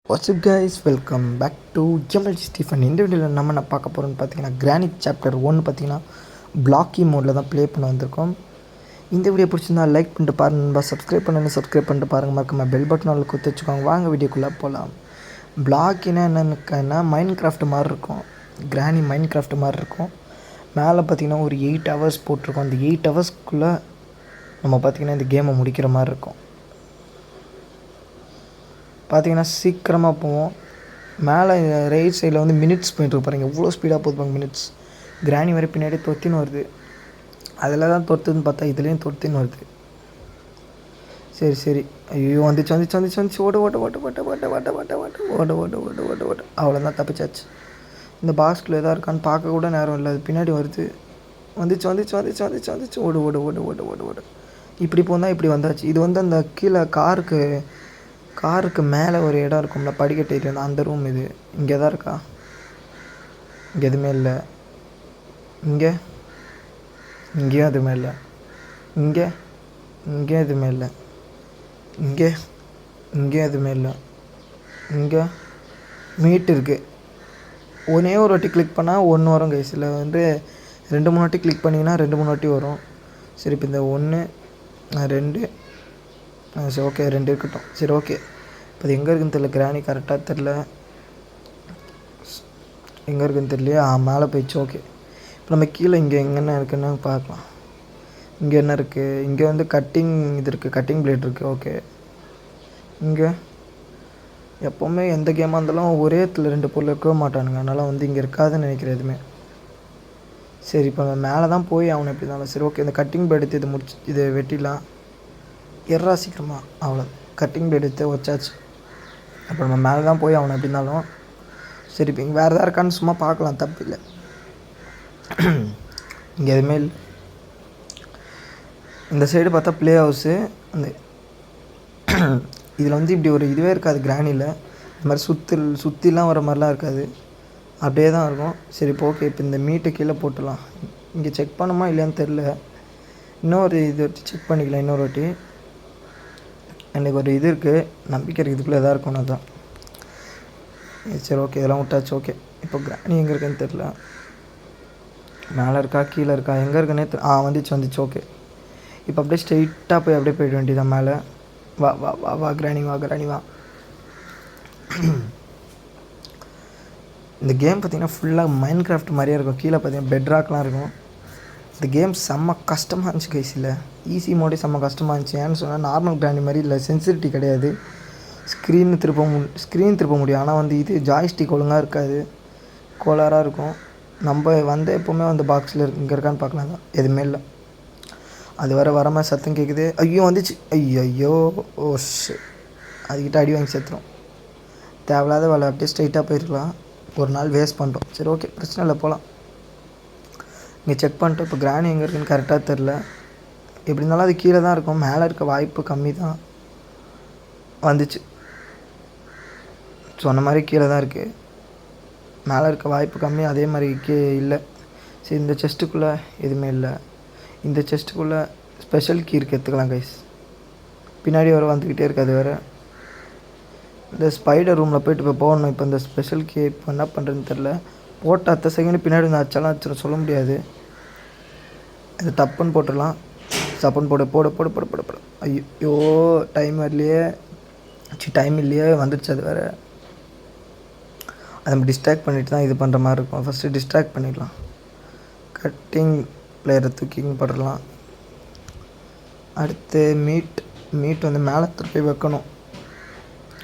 WhatsApp guys, welcome back to MLG Stephen. இந்த வீடியோவில் நம்ம என்ன பார்க்க போகிறோம்னு பார்த்தீங்கன்னா, கிரானிக் சாப்டர் 1 பார்த்தீங்கன்னா பிளாக்கி மோடில் தான் ப்ளே பண்ண வந்திருக்கோம். இந்த வீடியோ பிடிச்சிருந்தா லைக் பண்ணிட்டு பாருங்க, சப்ஸ்கிரைப் பண்ணிட்டு பாருங்கள், மறக்காம பெல் பட்டனில் கொடுத்து வச்சுக்கோங்க. வாங்க வீடியோக்குள்ளே போகலாம். பிளாக்கினா என்னென்னுன்னா மைண்ட் கிராஃப்ட் மாதிரி இருக்கும். கிரானி மைண்ட் கிராஃப்ட் மாதிரி இருக்கும். மேலே பார்த்தீங்கன்னா ஒரு 8 ஹவர்ஸ் போட்டிருக்கோம். அந்த 8 ஹவர்ஸ்க்குள்ளே நம்ம பார்த்திங்கன்னா இந்த கேமை முடிக்கிற மாதிரி இருக்கும். பார்த்திங்கன்னா சீக்கிரமாக போவோம். மேலே ரைட் சைடில் வந்து மினிட்ஸ் போயிட்டுருக்கு பாருங்கள், எவ்வளோ ஸ்பீடாக போதுப்பாங்க மினிட்ஸ். கிரானி வரை பின்னாடி தொத்தின்னு வருது. அதில் தான் தொத்துன்னு பார்த்தா இதுலேயும் தொத்தின்னு வருது. சரி ஐயோ வந்துச்சு ஓட அவ்வளோதான், தப்பிச்சாச்சு. இந்த பாக்ஸ்குள்ளே எதாவது இருக்கான்னு பார்க்க கூட நேரம் இல்லை, அது பின்னாடி வருது. வந்துச்சு ஓடு. இப்படி போனால் இப்படி வந்தாச்சு. இது வந்து அந்த கீழே காருக்கு மேலே ஒரு இடம் இருக்கும்ல, படிக்கட்டு ஏறி அந்த ரூம். இது இங்கே தான் இருக்கா? இங்கே எதுவுமே இல்லை. இங்கேயும் எதுவுமே இல்லை. இங்கே எதுவுமே இல்லை. இங்கேயும் எதுவுமே இல்லை. இங்கே மீட் இருக்குது. ஒரே ஒரு வாட்டி கிளிக் பண்ணால் 1 வரும் கைஸ். இல்லை வந்து 2-3 வாட்டி கிளிக் பண்ணிங்கன்னா 2-3 வாட்டி வரும். சரி, இப்போ இந்த 1 2 சரி ஓகே, 2 இருக்கட்டும். சரி ஓகே, இப்போ அது எங்கே இருக்குன்னு தெரியல. கிரானி கரெக்டாக தெரில, எங்கே இருக்குன்னு தெரியலையே. மேலே போயிடுச்சு. ஓகே, இப்போ நம்ம கீழே இங்கே எங்கென்ன இருக்குன்னு பார்க்கலாம். இங்கே என்ன இருக்குது? இங்கே வந்து கட்டிங் இது இருக்குது, கட்டிங் பிளேட் இருக்குது. ஓகே, இங்கே எப்போவுமே எந்த கேமாக இருந்தாலும் ஒரே இடத்துல 2 பொருள் இருக்கவே மாட்டானுங்க. அதனால் வந்து இங்கே இருக்காதுன்னு நினைக்கிறேன் எதுவுமே. சரி, இப்போ நம்ம மேலே தான் போய் அவனை எப்படி இருந்தாலும். சரி ஓகே, இந்த கட்டிங் பிளேட் எடுத்து இதை வெட்டிடலாம். சீக்கிரமாக அவ்வளோ கட்டிங் பிளேட் எடுத்து வச்சாச்சு. அப்போ நம்ம மேலே தான் போய் அவனை எப்படி இருந்தாலும். சரி, இப்போ இங்கே வேறு எதாவது இருக்கான்னு சும்மா பார்க்கலாம், தப்பு இல்லை. இங்கே எதுவுமே இல்லை. இந்த சைடு பார்த்தா ப்ளே ஹவுஸு. அந்த இதில் வந்து இப்படி ஒரு இதுவே இருக்காது கிரானியில். இந்த மாதிரி சுற்றிலாம் வர மாதிரிலாம் இருக்காது, அப்படியே தான் இருக்கும். சரி இப்போ ஓகே, இப்போ இந்த மீட்டை கீழே போட்டுடலாம். இங்கே செக் பண்ணுமா இல்லையான்னு தெரில. இன்னொரு இது வச்சு செக் பண்ணிக்கலாம் இன்னொரு வாட்டி. எனக்கு ஒரு இது இருக்குது, நம்பிக்கை இருக்குது இதுக்குள்ளே எதாக இருக்கும்னு. தான் சரி ஓகே, இதெல்லாம் விட்டாச்சு. ஓகே, இப்போ கிரானி எங்கே இருக்குன்னு தெரில. மேலே இருக்கா கீழே இருக்கா எங்கே இருக்குன்னே வந்துச்சு. ஓகே, இப்போ அப்படியே ஸ்ட்ரெயிட்டாக போய் அப்படியே போயிட வேண்டியதான் மேலே. வா கிரானி வா. இந்த கேம் பார்த்திங்கன்னா ஃபுல்லாக மைண்ட் கிராஃப்ட் மாதிரியே இருக்கும். கீழே பார்த்தீங்கன்னா பெட் ராக்லாம் இருக்கும். இந்த கேம் செம்ம கஷ்டமாக இருந்துச்சு கைஸில். ஈஸி மோடே செம்ம கஷ்டமாக இருந்துச்சு. ஏன்னு சொன்னால் நார்மல் கிரானி மாதிரி இல்லை, சென்சிட்டிவிட்டி கிடையாது. ஸ்க்ரீன் திருப்ப முடியும். ஆனால் வந்து இது ஜாய்ஸ்டிக் ஒழுங்காக இருக்காது, கோளாராக இருக்கும். நம்ம வந்து எப்போவுமே வந்து பாக்ஸில் இங்கே இருக்கான்னு பார்க்கலாம். தான் எதுவுமே இல்லை. அது வர மாதிரி சத்தம் கேட்குது. ஐயோ வந்துச்சு. ஐயோ அதுக்கிட்ட அடி வாங்கி சேர்த்துரும். தேவையில்லாத வேலை. அப்படியே ஸ்ட்ரைட்டாக போயிருக்கலாம், ஒரு நாள் வேஸ்ட் பண்ணிட்டோம். சரி ஓகே, பிரச்சனை இல்லை, போகலாம். இங்கே செக் பண்ணிட்டு இப்போ கிரானி எங்கே இருக்குன்னு கரெக்டாக தெரில. எப்படி இருந்தாலும் அது கீழே தான் இருக்கும், மேலே இருக்க வாய்ப்பு கம்மி தான். வந்துச்சு, சொன்ன மாதிரி கீழே தான் இருக்குது. மேலே இருக்க வாய்ப்பு கம்மி, அதே மாதிரி இல்லை. சரி, இந்த செஸ்ட்டுக்குள்ளே எதுவுமே இல்லை. இந்த செஸ்ட்டுக்குள்ளே ஸ்பெஷல் கீ இருக்குது, எடுத்துக்கலாம் கைஸ். பின்னாடி வர வந்துக்கிட்டே இருக்குது. அது வேறு இந்த ஸ்பைடர் ரூமில் போய்ட்டு இப்போ போகணும். இப்போ இந்த ஸ்பெஷல் கீ இப்போ என்ன பண்ணுறதுன்னு தெரில. போட்ட அடுத்த செகண்ட் பின்னாடி வந்து அச்சாலும் சொல்ல முடியாது. இது தப்புன்னு போட்டுடலாம். சப்புன்னு போடு. ஐயோ டைம் இல்லையே வந்துடுச்சு. அது வேறு அதை நம்ம டிஸ்ட்ராக்ட் பண்ணிவிட்டு தான் இது பண்ணுற மாதிரி இருக்கும். ஃபஸ்ட்டு டிஸ்ட்ராக்ட் பண்ணிடலாம். கட்டிங் பிளேயரை தூக்கிங்க போட்டுடலாம். அடுத்து மீட் வந்து மேலே திருப்பி வைக்கணும்.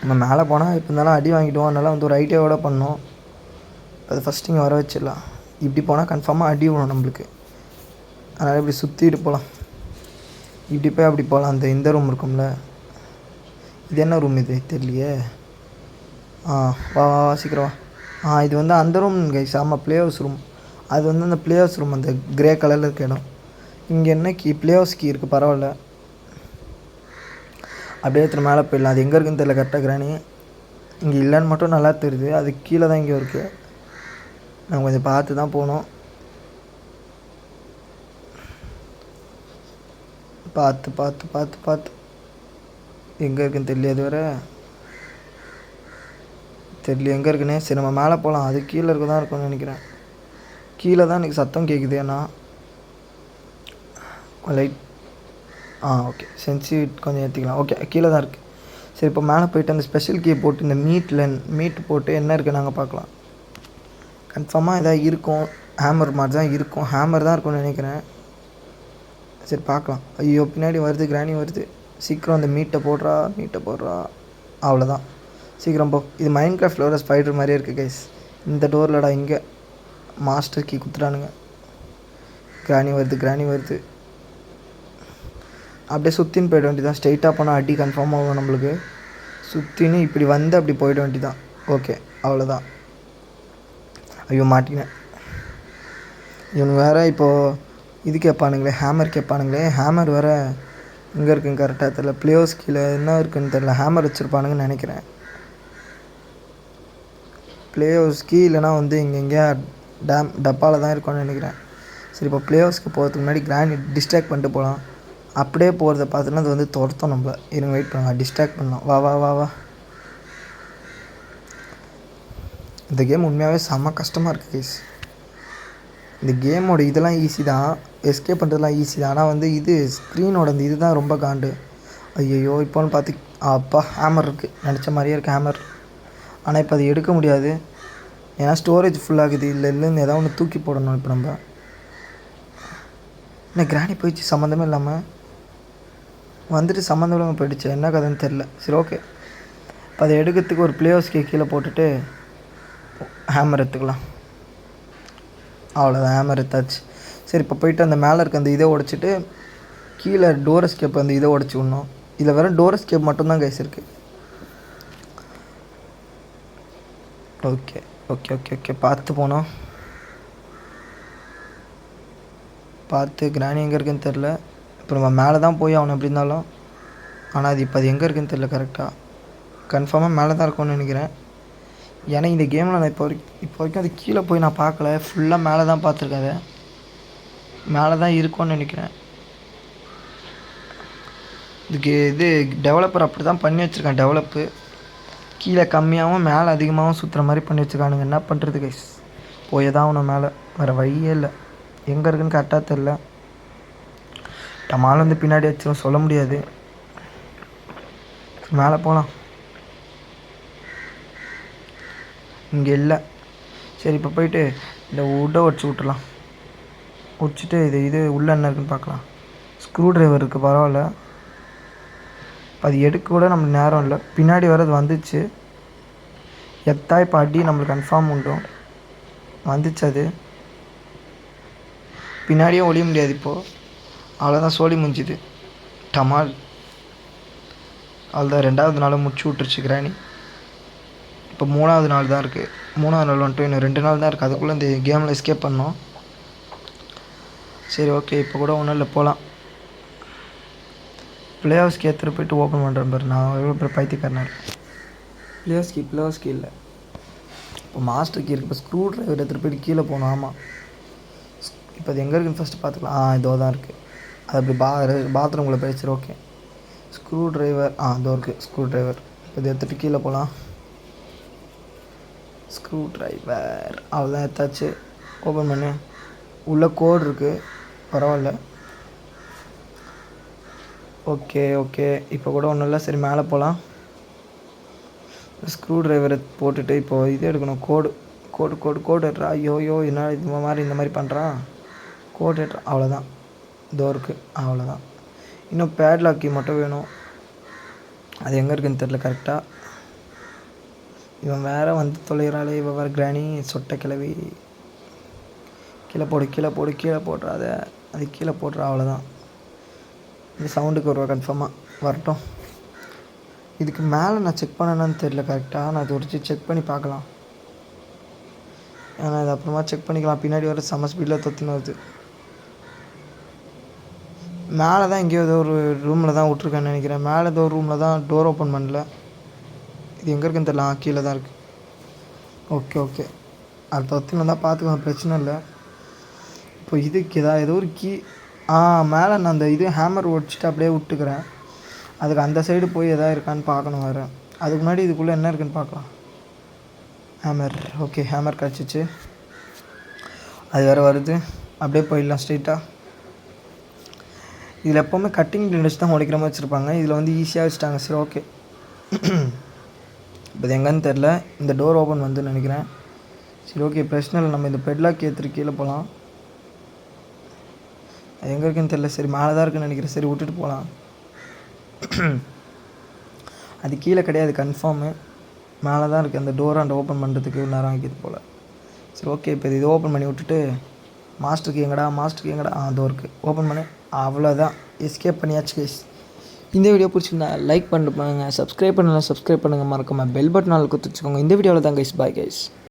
நம்ம மேலே போனால் இப்போ இருந்தாலும் அடி வாங்கிடுவோம். அதனால் வந்து ஒரு ஐடியாவோட பண்ணோம். அது ஃபஸ்ட்டு இங்கே வர வச்சிடலாம். இப்படி போனால் கன்ஃபார்மாக அடி விடும் நம்மளுக்கு. அதனால் இப்படி சுற்றிட்டு போகலாம். இப்படி போய் அப்படி போகலாம். இந்த ரூம் இருக்கும்ல, இது என்ன ரூம் இது தெரியலையே. வா சீக்கிரம் வா. இது வந்து அந்த ரூம் கைஸ். ஆமாம், ப்ளே ஹவுஸ் ரூம். அது வந்து அந்த ப்ளே ஹவுஸ் ரூம், அந்த கிரே கலரில் இருக்க இடம். இங்கே என்ன கீ? ப்ளே ஹவுஸ் கீ இருக்குது, பரவாயில்ல. அப்படியே எடுத்துகிட்டு மேலே போயிடலாம். அது எங்கே இருக்குன்னு தெரியல கரெக்டாக கிரானி. இங்கே இல்லைன்னு மட்டும் நல்லா தெரியுது. அது கீழே தான் இங்கே இருக்குது. நம்ம கொஞ்சம் பார்த்து தான் போகணும். பார்த்து எங்கே இருக்குன்னு தெரியல. அது வேறு தெரியல எங்கே இருக்குன்னே. சரி நம்ம மேலே போகலாம். அது கீழே இருக்க தான் இருக்கும்னு நினைக்கிறேன். கீழே தான் எனக்கு சத்தம் கேட்குது. ஏன்னா லைட் ஓகே சென்சிட் கொஞ்சம் ஏற்றிக்கலாம். ஓகே கீழே தான் இருக்குது. சரி இப்போ மேலே போய்ட்டு அந்த ஸ்பெஷல் கீ போட்டு இந்த மீட் போட்டு என்ன இருக்குது நாங்கள் பார்க்கலாம். கன்ஃபார்மாக எதாவது இருக்கும். ஹேமர் மாதிரி தான் இருக்கும். ஹேமர் தான் இருக்கும்னு நினைக்கிறேன். சரி பார்க்கலாம். ஐயோ பின்னாடி வருது, கிராணி வருது. சீக்கிரம் அந்த மீட்டை போடுறா. அவ்வளோதான், சீக்கிரம் போ. இது மைண்ட் கிராஃப்டில் வர ஸ்பைடர் மாதிரியே இருக்குது கைஸ். இந்த டோர்லடா இங்கே மாஸ்டர் கீ குத்துறானுங்க. கிராணி வருது. அப்படியே சுற்றின்னு போயிட வேண்டியதான். ஸ்ட்ரெயிட்டாக போனால் அடி கன்ஃபார்ம் ஆகும் நம்மளுக்கு. சுற்றின்னு இப்படி வந்து அப்படி போயிட வேண்டியதான். ஓகே அவ்வளோதான். ஐயோ மாட்டினேன். இவனு வேறு இப்போது இது கேட்பானுங்களே, ஹேமர் கேட்பானுங்களே. ஹேமர் வேறு எங்கே இருக்குங்க கரெக்டாக தெரில. பிளேயர்ஸ் கீழே என்ன இருக்குன்னு தெரில. ஹேமர் வச்சுருப்பானுங்கன்னு நினைக்கிறேன். பிளேயர்ஸ் கீ இல்லைனா வந்து இங்கே டப்பாவில் தான் இருக்கும்னு நினைக்கிறேன். சரி இப்போ பிளேயர்ஸ்க்கு போகிறதுக்கு முன்னாடி கிராண்ட் டிஸ்ட்ராக்ட் பண்ணிட்டு போகலாம். அப்படியே போகிறத பார்த்தோன்னா அது வந்து துரத்தோம் நம்மள. இருங்க வெயிட் பண்ணலாம், டிஸ்ட்ராக்ட் பண்ணலாம். வா. இந்த கேம் உண்மையாகவே செம்ம கஷ்டமாக இருக்குது கைஸ். இந்த கேமோட இதெல்லாம் ஈஸி தான், எஸ்கேப் பண்ணுறதுலாம் ஈஸி தான். ஆனால் வந்து இது ஸ்க்ரீனோட இந்த இது தான் ரொம்ப காண்டு. ஐயோ இப்போன்னு பார்த்து அப்பா ஹேமர் இருக்குது. நினச்ச மாதிரியே இருக்குது ஹேமர். ஆனால் இப்போ அது எடுக்க முடியாது. ஏன்னா ஸ்டோரேஜ் ஃபுல்லாகுது. இல்லைன்னு ஏதாவது ஒன்று தூக்கி போடணும். இப்போ நம்ம என்ன கிராணி போயிடுச்சு சம்மந்தமே இல்லாமல் வந்துட்டு சம்மந்தம் இல்லாமல் போயிடுச்சு. என்ன கதைன்னு தெரில. சரி ஓகே, இப்போ அதை எடுக்கிறதுக்கு ஒரு பிளேயர்ஸ்க்கு கீழே போட்டுட்டு ஹேமர் எடுத்துக்கலாம். அவ்வளோதான், ஹேமர் எடுத்தாச்சு. சரி இப்போ போயிட்டு அந்த மேலே இருக்க அந்த இதை உடச்சிட்டு கீழே டோர் எஸ்கேப் அந்த இதை உடச்சி விடணும். இதில் வேறு டோர் எஸ்கேப் மட்டும்தான் கைஸ் இருக்குது. ஓகே பார்த்து போனோம். பார்த்து கிராணி எங்கே இருக்குன்னு தெரில. இப்போ நம்ம மேலே தான் போய் அவனை எப்படி இருந்தாலும். ஆனால் அது இப்போ அது எங்கே இருக்குன்னு தெரில. கரெக்டாக கன்ஃபார்மாக மேலே தான் இருக்கும்னு நினைக்கிறேன். ஏன்னா இந்த கேமில் நான் இப்போ வரைக்கும் அது கீழே போய் நான் பார்க்கல. ஃபுல்லாக மேலே தான் பார்த்துருக்கேன். அதை மேலே தான் இருக்கும்னு நினைக்கிறேன். இதுக்கு இது டெவலப்பர் அப்படி தான் பண்ணி வச்சுருக்கான். டெவலப்பு கீழே கம்மியாகவும் மேலே அதிகமாகவும் சுற்றுற மாதிரி பண்ணி வச்சுருக்கானுங்க. என்ன பண்ணுறது கைஸ், போய் தான் அவனை மேலே, வேறு வழியே இல்லை. எங்கே இருக்குன்னு கரெக்டாக தெரில. டமால் வந்து பின்னாடி வச்சிடும், சொல்ல முடியாது. மேலே போகலாம். இங்கே இல்லை. சரி இப்போ போயிட்டு இந்த உட்டை உடச்சி விட்டுலாம். உடச்சிட்டு இது உள்ளே என்ன இருக்குன்னு பார்க்கலாம். ஸ்க்ரூ ட்ரைவர் இருக்குது, பரவாயில்ல. அது எடுக்க கூட நம்மளுக்கு நேரம் இல்லை. பின்னாடி வரது வந்துச்சு. எத்தா இப்போ அடி நம்மளுக்கு கன்ஃபார்ம் உண்டும். வந்துச்சு அது. பின்னாடியே ஒழிய முடியாது இப்போது. அவ்வளோதான், சோழி முடிஞ்சுது. டமால் அவ்வளோதான். 2வது நாள் முடிச்சு விட்டுருச்சு கிராணி. இப்போ 3வது நாள் தான் இருக்குது. 3வது நாள் வந்துட்டு இன்னும் 2 நாள் தான் இருக்குது. அதுக்குள்ளே இந்த கேமில் எஸ்கேப் பண்ணோம். சரி ஓகே, இப்போ கூட ஒன்றும் இல்லை, போகலாம். பிளேயர்ஸ்க்கு எடுத்துகிட்டு போய்ட்டு ஓப்பன் பண்ணுறேன் பாரு. நான் எவ்வளோ பேர் பைத்தியக்காரனாக இருக்கேன். பிளேயர்ஸ்க்கு இல்லை. இப்போ மாஸ்டர் கீ இருக்குது. இப்போ ஸ்க்ரூ ட்ரைவர் எடுத்துகிட்டு போய்ட்டு கீழே போகணும். ஆமாம், இப்போ அது எங்கே இருக்குன்னு ஃபஸ்ட்டு பார்த்துக்கலாம். இதோ தான் இருக்குது. அது அப்படி பாத்ரூம்குள்ளே போயிடுச்சு. ஓகே, ஸ்க்ரூ ட்ரைவர் இதோ இருக்குது. ஸ்க்ரூ ட்ரைவர் இப்போ இதை எடுத்துகிட்டு கீழே போகலாம். ஸ்க்ரூ ட்ரைவர் அவ்வளோதான், எடுத்தாச்சு. ஓப்பன் பண்ணு. உள்ளே கோடு இருக்குது, பரவாயில்ல. ஓகே இப்போ கூட ஒன்றும் இல்லை. சரி மேலே போகலாம். ஸ்க்ரூ ட்ரைவரை போட்டுட்டு இப்போது இது எடுக்கணும். கோடு ஏற்றா. ஐயோ என்ன இந்த மாதிரி பண்ணுறான். கோடு ஏற்றா. அவ்வளோதான், இதோ இருக்குது. அவ்வளோதான். இன்னும் பேட்லாக்கி மட்டும் வேணும். அது எங்கே இருக்குன்னு தெரில கரெக்டாக. இவன் வேறு வந்து தொலைகிறாளே. இவன் வேறு கிராணி சொட்டை கிளவி. கீழே போடுறாத. அது கீழே போடுறா. அவ்வளோதான். இந்த சவுண்டுக்கு வருவா கன்ஃபார்மாக. வரட்டும். இதுக்கு மேலே நான் செக் பண்ணேன்னு தெரில கரெக்டாக. நான் இது ஒரு செக் பண்ணி பார்க்கலாம். ஏன்னா இது அப்புறமா செக் பண்ணிக்கலாம். பின்னாடி வர செம்ம ஸ்பீடில் தொத்தின்னு வருது. மேலே தான் எங்கேயோ ஏதோ ஒரு ரூமில் தான் விட்ருக்கேன்னு நினைக்கிறேன். மேலே ஏதோ ஒரு ரூமில் தான் டோர் ஓப்பன் பண்ணல. இது எங்கே இருக்குன்னு தெரியல. கீழே தான் இருக்குது. ஓகே அது தொத்தின்னு வந்தால் பார்த்துக்கலாம், பிரச்சனை இல்லை. இப்போ இதுக்கு ஏதோ ஒரு கீ மேலே நான் அந்த இது ஹேமர் ஒடிச்சிட்டு அப்படியே விட்டுக்கிறேன். அதுக்கு அந்த சைடு போய் எதாவது இருக்கான்னு பார்க்கணும் வேறு. அதுக்கு முன்னாடி இதுக்குள்ளே என்ன இருக்குன்னு பார்க்கலாம். ஹேமர். ஓகே ஹேமர் கிடச்சிச்சு. அது வேறு வருது. அப்படியே போயிடலாம் ஸ்ட்ரெயிட்டாக. இதில் எப்போவுமே கட்டிங் பிளேட் வச்சு தான் உடைக்கிற மாதிரி வச்சுருப்பாங்க. இதில் வந்து ஈஸியாக வச்சுட்டாங்க. சரி ஓகே. இப்போ இது எங்கேன்னு தெரில. இந்த டோர் ஓப்பன் வந்து நினைக்கிறேன். சரி ஓகே பிரச்சனை இல்லை. நம்ம இந்த பெட்லாக் ஏற்றுட்டு கீழே போகலாம். அது எங்கே இருக்குன்னு தெரில. சரி மேலே தான் இருக்குன்னு நினைக்கிறேன். சரி விட்டுட்டு போகலாம். அது கீழே கிடையாது கன்ஃபார்மு. மேலே தான் இருக்குது. அந்த டோரை ஓப்பன் பண்ணுறதுக்கு நேரம் ஆகிது போல். சரி ஓகே இப்போ இது ஓப்பன் பண்ணி விட்டுட்டு மாஸ்டருக்கு எங்கடா அதோ இருக்குது. ஓப்பன் பண்ணி அவ்வளோதான். எஸ்கேப் பண்ணியாச்சு கைஸ். இந்த வீடியோ பிடிச்சிருந்தா லைக் பண்ணிட்டு பண்ணுங்கள். சப்ஸ்கிரைப் பண்ணுங்கள் மறக்காமல் பெல் பட்டனால் கொடுத்து வச்சுக்கோங்க. இந்த வீடியோவில் தான் கைஸ். Bye guys.